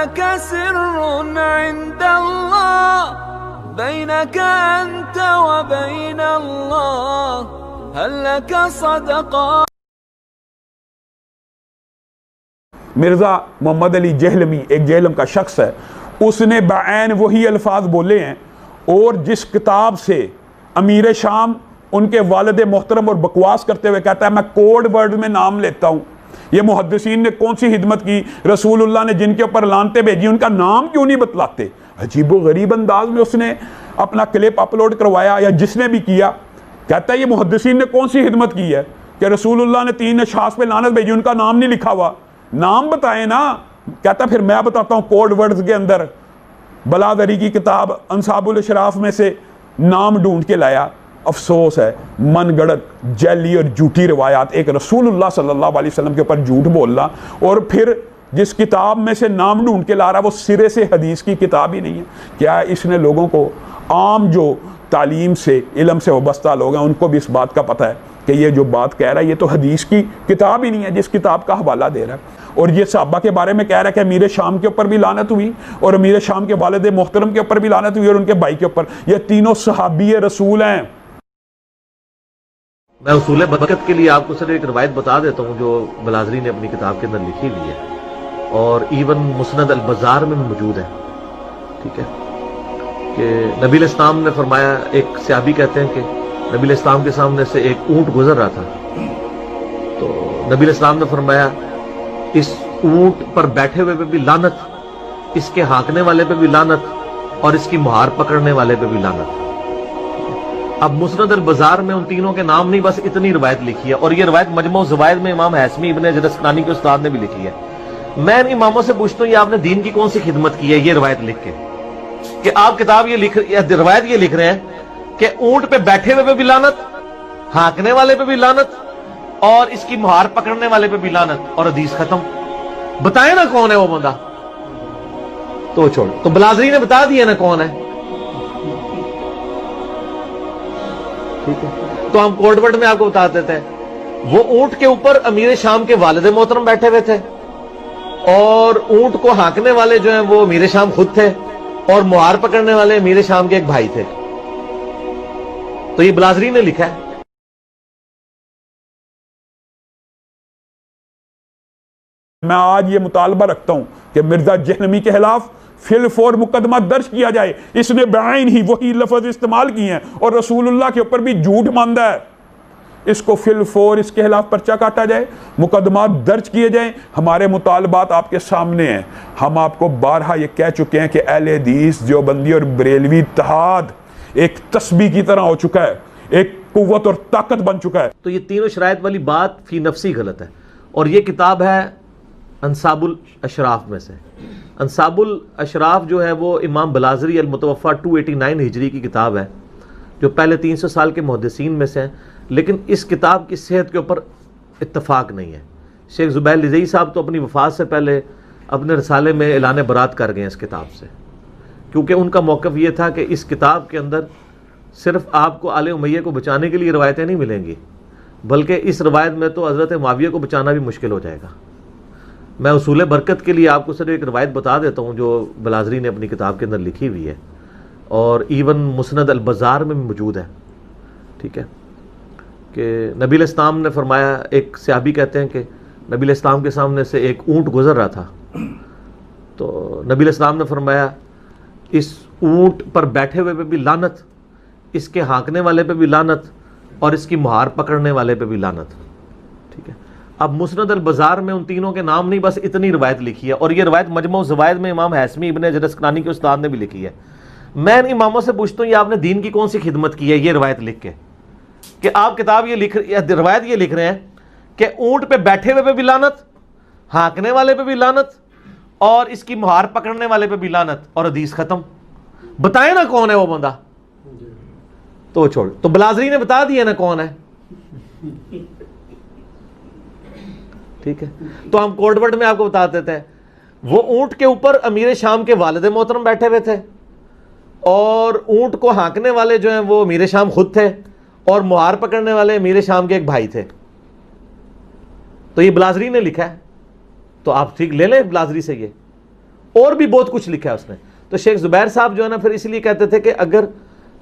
لك سر عند الله بينك أنت وبين الله هل لك صدقة. مرزا محمد علی جہلمی ایک جہلم کا شخص ہے، اس نے بعین وہی الفاظ بولے ہیں، اور جس کتاب سے امیر شام ان کے والد محترم اور بکواس کرتے ہوئے کہتا ہے میں کوڈ ورڈ میں نام لیتا ہوں، یہ محدثین نے کون سی خدمت کی، رسول اللہ نے جن کے اوپر لعنتیں بھیجی ان کا نام کیوں نہیں بتلاتے. عجیب و غریب انداز میں اس نے اپنا کلپ اپلوڈ کروایا، یا جس نے بھی کیا کہتا ہے یہ محدثین نے کون سی خدمت کی ہے کہ رسول اللہ نے 3 اشخاص پہ لعنت بھیجی ان کا نام نہیں لکھا ہوا. نام بتائیں نا. کہتا پھر میں بتاتا ہوں کوڈ ورڈز کے اندر بلادری کی کتاب انصاب الاشراف میں سے نام ڈھونڈ کے لایا. افسوس ہے من گڑت جعلی اور جھوٹی روایات، ایک رسول اللہ صلی اللہ علیہ وسلم کے اوپر جھوٹ بولنا، اور پھر جس کتاب میں سے نام ڈھونڈ کے لا رہا وہ سرے سے حدیث کی کتاب ہی نہیں ہے. کیا اس نے لوگوں کو، عام جو تعلیم سے علم سے وابستہ لوگ ہیں ان کو بھی اس بات کا پتہ ہے کہ یہ جو بات کہہ رہا ہے یہ تو حدیث کی کتاب ہی نہیں ہے جس کتاب کا حوالہ دے رہا ہے. اور یہ صحابہ کے بارے میں کہہ رہا ہے کہ امیر شام کے اوپر بھی لعنت ہوئی اور امیر شام کے والد محترم کے اوپر بھی لعنت ہوئی اور ان کے بھائی کے اوپر. یہ تینوں صحابی رسول ہیں. میں اصول برکت کے لیے آپ کو صرف ایک روایت بتا دیتا ہوں جو بلازری نے اپنی کتاب کے اندر لکھی ہوئی ہے اور ایون مسند البزار میں بھی موجود ہے. ٹھیک ہے کہ نبی علیہ السلام نے فرمایا، ایک صحابی کہتے ہیں کہ نبی علیہ السلام کے سامنے سے ایک اونٹ گزر رہا تھا، تو نبی علیہ السلام نے فرمایا اس اونٹ پر بیٹھے ہوئے پہ بھی لعنت، اس کے ہانکنے والے پہ بھی لعنت، اور اس کی مہار پکڑنے والے پہ بھی لعنت. اب مسند البزار میں ان تینوں کے نام نہیں، بس اتنی روایت لکھی ہے، اور یہ روایت مجموع الزوائد میں امام ہیثمی ابن حجر اسقلانی کے استاد نے بھی لکھی ہے. میں ان اماموں سے پوچھتا ہوں یہ آپ نے دین کی کون سی خدمت کی ہے یہ روایت لکھ کے، کہ آپ کتاب روایت یہ لکھ رہے ہیں کہ اونٹ پہ بیٹھے ہوئے پہ بھی لعنت، ہانکنے والے پہ بھی لعنت، اور اس کی مہار پکڑنے والے پہ بھی لعنت، اور حدیث ختم. بتائیں نا کون ہے وہ بندہ. تو چھوڑ، تو بلازری نے بتا دیا نا کون ہے. ٹھیک ہے، تو ہم کوڈ ورڈ میں آپ کو بتا دیتے ہیں. وہ اونٹ کے اوپر امیر شام کے والد محترم بیٹھے ہوئے تھے، اور اونٹ کو ہانکنے والے جو ہیں وہ امیر شام خود تھے، اور مہار پکڑنے والے امیر شام کے ایک بھائی تھے. تو یہ بلازری نے لکھا ہے. میں آج یہ مطالبہ رکھتا ہوں کہ مرزا جہلمی کے خلاف فی الفور مقدمہ درج کیا جائے. اس نے بعین ہی وہی لفظ استعمال کیے ہیں اور رسول اللہ کے اوپر بھی جھوٹ ماندا ہے. اس کو فی الفور اس کے خلاف پرچہ کاٹا جائے، مقدمات درج کیے جائیں. ہمارے مطالبات آپ کے سامنے ہیں. ہم آپ کو بارہا یہ کہہ چکے ہیں کہ اہل حدیث دیوبندی اور بریلوی اتحاد ایک تسبیح کی طرح ہو چکا ہے، ایک قوت اور طاقت بن چکا ہے. تو یہ تینوں شرائط والی بات فی نفسی غلط ہے. اور یہ کتاب ہے انصاب الاشراف میں سے. انصاب الاشراف جو ہے وہ امام بلازری المتوفا 289 ہجری کی کتاب ہے، جو پہلے 300 سال کے محدثین میں سے ہیں. لیکن اس کتاب کی صحت کے اوپر اتفاق نہیں ہے. شیخ زبیر لزئی صاحب تو اپنی وفات سے پہلے اپنے رسالے میں اعلان برات کر گئے اس کتاب سے، کیونکہ ان کا موقف یہ تھا کہ اس کتاب کے اندر صرف آپ کو آل امیہ کو بچانے کے لیے روایتیں نہیں ملیں گی، بلکہ اس روایت میں تو حضرت معاویہ کو بچانا بھی مشکل ہو جائے گا. میں اصول برکت کے لیے آپ کو صرف ایک روایت بتا دیتا ہوں جو بلازری نے اپنی کتاب کے اندر لکھی ہوئی ہے، اور ایون مسند البزار میں بھی موجود ہے. ٹھیک ہے کہ نبی علیہ السلام نے فرمایا، ایک صحابی کہتے ہیں کہ نبی علیہ السلام کے سامنے سے ایک اونٹ گزر رہا تھا، تو نبی علیہ السلام نے فرمایا اس اونٹ پر بیٹھے ہوئے پہ بھی لعنت، اس کے ہانکنے والے پہ بھی لعنت، اور اس کی مہار پکڑنے والے پہ بھی لعنت. ٹھیک ہے. اب مسند البزار میں ان تینوں کے نام نہیں، بس اتنی روایت لکھی ہے، اور یہ روایت مجموع الزوائد میں امام ہیثمی ابن حجر اسقلانی کے استاد نے بھی لکھی ہے. میں ان اماموں سے پوچھتا ہوں یہ آپ نے دین کی کون سی خدمت کی ہے یہ روایت لکھ کے، کہ آپ کتاب روایت یہ لکھ رہے ہیں کہ اونٹ پہ بیٹھے ہوئے پہ بھی لعنت، ہانکنے والے پہ بھی لعنت، اور اس کی مہار پکڑنے والے پہ بھی لعنت، اور حدیث ختم. بتائیں نا کون ہے وہ بندہ. تو چھوڑ، تو بلازری نے بتا دیا نا کون ہے. ٹھیک ہے، تو ہم کوڈ ورڈ میں آپ کو بتا دیتے ہیں. وہ اونٹ کے اوپر امیر شام کے والد محترم بیٹھے ہوئے تھے، اور اونٹ کو ہانکنے والے جو ہیں وہ امیر شام خود تھے، اور مہار پکڑنے والے امیر شام کے ایک بھائی تھے. تو یہ بلازری نے لکھا ہے، تو آپ ٹھیک لے لیں بلازری سے یہ. اور بھی بہت کچھ لکھا ہے اس نے. تو شیخ زبیر صاحب جو ہے نا پھر اس لیے کہتے تھے کہ اگر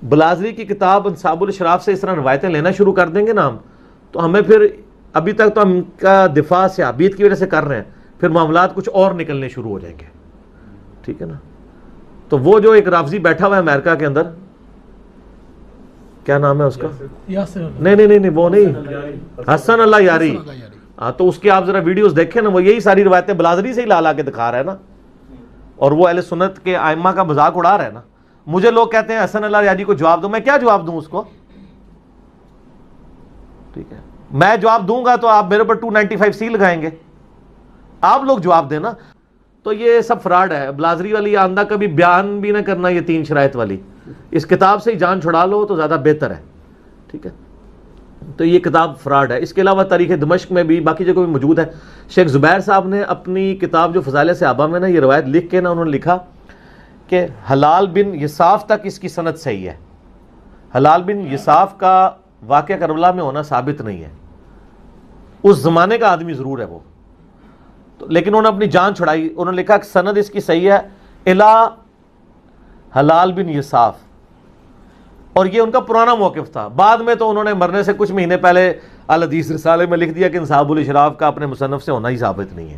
بلازری کی کتاب انصاب الاشراف سے اس طرح روایتیں لینا شروع کر دیں گے نا ہم, تو ہمیں پھر ابھی تک تو ہم کا دفاع صحابیت کی وجہ سے کر رہے ہیں, پھر معاملات کچھ اور نکلنے شروع ہو جائیں گے. ٹھیک ہے نا. تو وہ جو ایک رافضی بیٹھا ہوا ہے امریکہ کے اندر, کیا نام ہے اس کا, نہیں وہ نہیں, حسن اللہ یاری. ہاں تو اس کی آپ ذرا ویڈیوز دیکھیں نا, وہ یہی ساری روایتیں بلازری سے ہی لا کے دکھا رہا ہے نا, اور وہ اہل سنت کے ائمہ کا مذاق اڑا رہا ہے نا. مجھے لوگ کہتے ہیں حسن اللہ یاری کو جواب دو, میں کیا جواب دوں اس کو؟ ٹھیک ہے, میں جواب دوں گا تو آپ میرے پر 295C لگائیں گے, آپ لوگ جواب دینا. تو یہ سب فراڈ ہے. بلازری والی آندہ کبھی بیان بھی نہ کرنا, یہ 3 شرائط والی, اس کتاب سے ہی جان چھڑا لو تو زیادہ بہتر ہے. ٹھیک ہے, تو یہ کتاب فراڈ ہے. اس کے علاوہ تاریخ دمشق میں بھی باقی جگہ بھی موجود ہے. شیخ زبیر صاحب نے اپنی کتاب جو فضائل صحابہ میں نا یہ روایت لکھ کے نا انہوں نے لکھا کہ حلال بن یصاف تک اس کی سند صحیح ہے. حلال بن یصاف کا واقعہ کربلا میں ہونا ثابت نہیں ہے, اس زمانے کا آدمی ضرور ہے وہ, لیکن انہوں نے اپنی جان چھڑائی. انہوں نے لکھا کہ سند اس کی صحیح ہے الا حلال بن یصاف, اور یہ ان کا پرانا موقف تھا. بعد میں تو انہوں نے مرنے سے کچھ مہینے پہلے الحدیث رسالے میں لکھ دیا کہ انصاب الاشراف کا اپنے مصنف سے ہونا ہی ثابت نہیں ہے.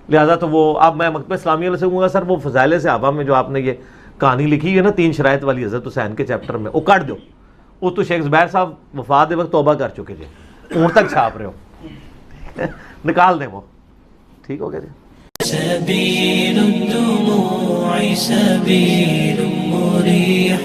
لہذا تو وہ اب میں مکتبہ اسلامیہ والے سے کہوں گا سر وہ فضائل صحابہ میں جو آپ نے یہ کہانی لکھی ہے نا 3 شرائط والی حضرت حسین کے چیپٹر میں, وہ کاٹ دو. وہ تو شیخ زبیر صاحب وفات وقت توبہ کر چکے تھے, اون تک چھاپ رہے ہو, نکال دیں وہ. ٹھیک ہو گیا جی. سبيل الدموع سبيل مريح